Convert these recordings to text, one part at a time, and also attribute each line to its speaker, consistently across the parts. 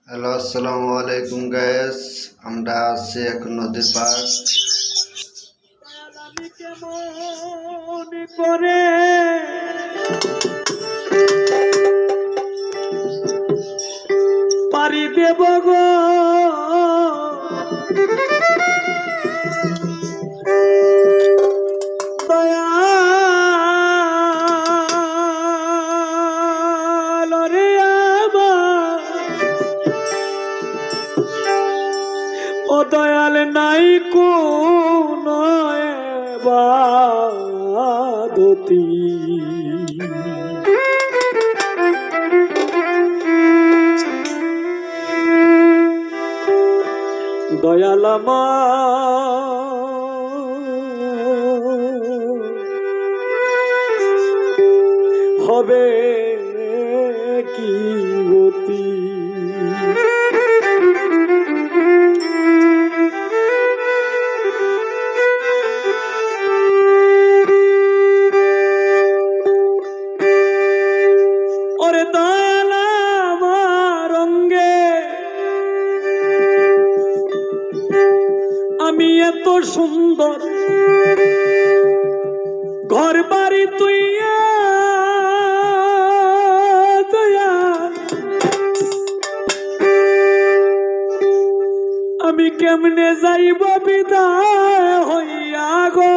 Speaker 1: Hello, আসসালামু আলাইকুম guys. আমরা আছি এখন নদীর পার।
Speaker 2: আমি কেমন করে পারি দেব গো দয়াল রে আমার, ও দয়াল নাই কোন বাদতি দয়াল হবে কি গতি। ওরে দয়াল আমার অঙ্গে আমি এত সুন্দর ঘর বাড়ি তুই আমি কেমনে যাইব বিদায় হইয়া গো।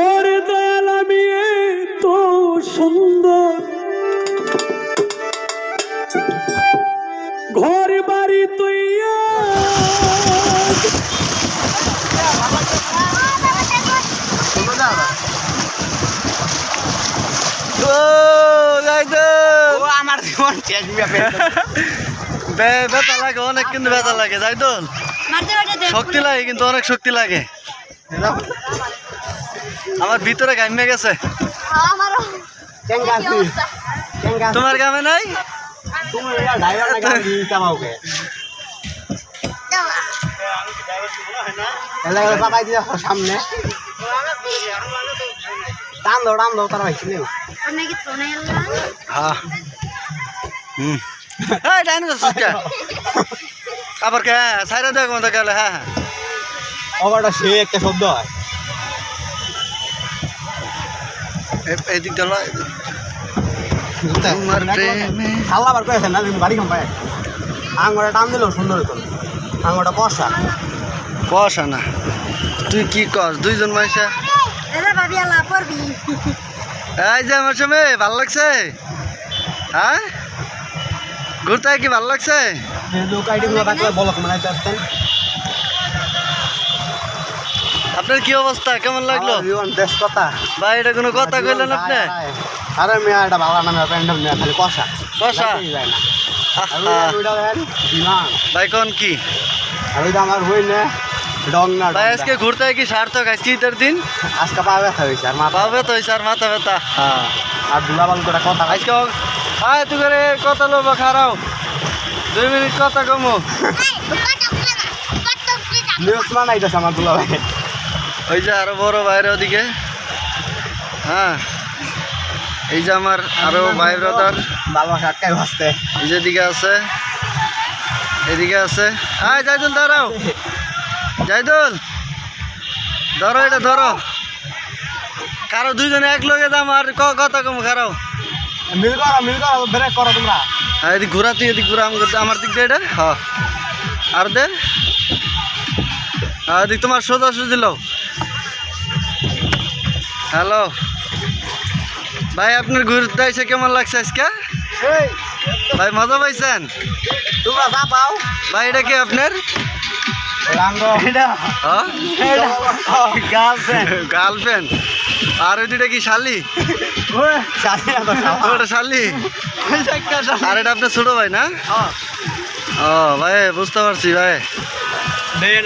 Speaker 2: ওরে দয়াল আমি তো সুন্দর ঘর বাড়ি তুই
Speaker 3: আমার জীবন শেষ ব্যথা লাগে অনেক, কিন্তু ব্যথা লাগে যাই তো শক্তি লাগে, কিন্তু অনেক শক্তি লাগে। আমার ভিতরে ঘামে গেছে। তোমার গামে নাই?
Speaker 4: সামনে টান দাও তারা ভাইছিল
Speaker 3: আবার কে সাইরা দেখ মতো গেলে। হ্যাঁ
Speaker 4: ওটা সে একটা শব্দ হয়
Speaker 3: এদিক গেল
Speaker 4: খাল্লাবার কয়েছেন না বাড়ি কম পায় আঙটা টান দিলেও সুন্দর হতো আঙটা কষা
Speaker 3: কষা না। তুই কি কস দুইজন মানুষা? এই যে আমার সময় ভালো লাগছে। হ্যাঁ ঘুরতে কি ভালো লাগছে?
Speaker 4: বলো তোমরা আসতেন
Speaker 3: আপনার কি অবস্থা, কেমন লাগলো?
Speaker 4: বেশ কথা
Speaker 3: ভাই এটা কোনো কথা কইলেন আপনি?
Speaker 4: আরে মেয়া এটা ভালো নামে প্যান্ডম মেয়া খালি কষা
Speaker 3: কষা
Speaker 4: যায় না।
Speaker 3: ভাই কোন কি
Speaker 4: আর ওইটা আমার হই না ডংনা
Speaker 3: ভাই আজকে ঘুরতে কি সার্থক? আজকে ঈদের দিন,
Speaker 4: আজকে পা ব্যথা হয়েছে আর মাথা
Speaker 3: পা ব্যথা হয়েছে আর মাথা ব্যথা।
Speaker 4: হ্যাঁ আর দুলাবাল করে কথা
Speaker 3: আজকে আয় তুই করে কথা লোব খারাও 2 মিনিট কথা কমো।
Speaker 4: নিউজ বানাইতেছে আমার দুলাভাই।
Speaker 3: ওই যে আরো বড় বাইরে ওদিকে। হ্যাঁ এই যে আমার আরো ভাই ব্রাদার
Speaker 4: ভালোবাসা আটকায় ভাসতে
Speaker 3: এই যে দিকে আছে, এদিকে আছে। আয় জাইদুল দাঁড়াও, জাইদুল ধরো এটা ধরো। কারো দুইজনে এক লগে দাম আর কথা কম খারাও।
Speaker 4: মিল করো ব্রেক করো তোমরা।
Speaker 3: হ্যাঁ এদিক ঘোরা, তুই এদিক ঘোরা আমার দিক দিয়ে এটা। হ্যাঁ আর দে এদিক তোমার সোজা সুজি লও। হ্যালো ভাই, আপনার ঘুরতে এসে কেমন লাগছে আজকে? ভাই মজা পাইছেন?
Speaker 4: তোমরা যা পাও
Speaker 3: ভাই এটা কি আপনার? গার্লফ্রেন্ড? আর ওই দুটা কি শালি? ওটা শালি। আর এটা আপনার ছোট ভাই না? ও ভাই বুঝতে পারছি ভাই।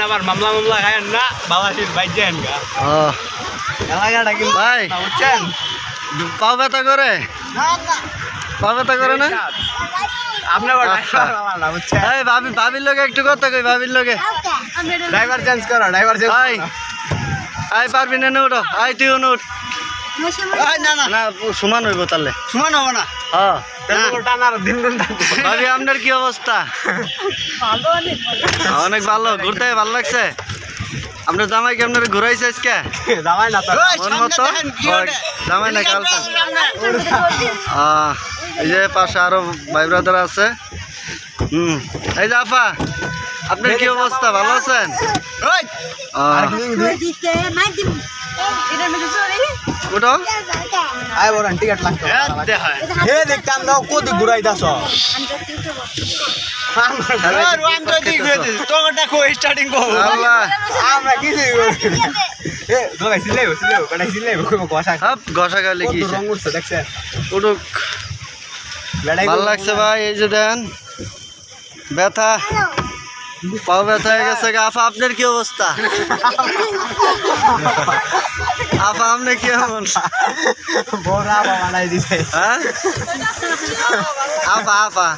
Speaker 4: আমার মামলা খায় না বাবাসির বাইক দেন গা।
Speaker 3: ও
Speaker 4: এলাকাটা কিন্তু
Speaker 3: ভাই
Speaker 4: বুঝছেন
Speaker 3: পা ব্যথা করে? পা ব্যথা করে না?
Speaker 4: আপনি আবার ড্রাইভার আমার না বুঝছেন
Speaker 3: এই ভাবির লগে একটু কথা কই ভাবির লগে
Speaker 4: ড্রাইভার চেঞ্জ করো ড্রাইভার চেঞ্জ
Speaker 3: আই আই পারবি না উঠো আই তুই উঠ
Speaker 4: না না
Speaker 3: না সমান হইব তাহলে
Speaker 4: সমান হবো না
Speaker 3: হ্যাঁ
Speaker 4: টানার দিন গুণ থাকবো
Speaker 3: ভাবি আপনার কি অবস্থা অনেক ভালো ঘুরতে ভালো লাগছে আপনার জামাই কি আপনার ঘুরাইছে আজকে
Speaker 4: জামাই না তো
Speaker 3: মন মতো জামাই না কালকে এই যে পাশে আরো ভাই ব্রাদার আছে এই যে আপা আপনার কি অবস্থা ভালো আছেন উঠো
Speaker 4: আয় বড় টিকেট লাগতো হে দেখতাম দাও কোদি ঘুরাইতাছ
Speaker 3: আল্লাহ
Speaker 4: আমরা কিছু এ দোকাই সিলাইবো কটাই সিলাইবো গোসা
Speaker 3: হাপ ঘষা গালে কি
Speaker 4: রং উঠছে দেখছে
Speaker 3: উঠুক ভালো লাগছে ভাই এই যে দেন ব্যথা পাও ব্যথা হয়ে গেছে আফা আপনার কি অবস্থা আফা আপনি কি এমন
Speaker 4: বড় আবা বানাই দিছে
Speaker 3: হ্যাঁ আপা আপা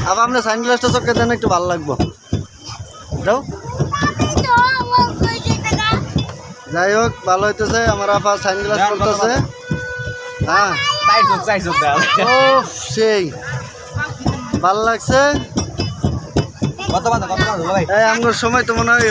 Speaker 3: আপা আপনার সানগ্লাসটা চোখে দেন একটু ভালো লাগবো দাও যাই হোক ভালো হইতেছে আমার আপা সানগ্লাস পরতেছে হ্যাঁ
Speaker 4: চাই চোখ দাও
Speaker 3: ও সেই ভালো লাগছে
Speaker 4: কত ভাই
Speaker 3: এই আমার সময় তো মনে হয়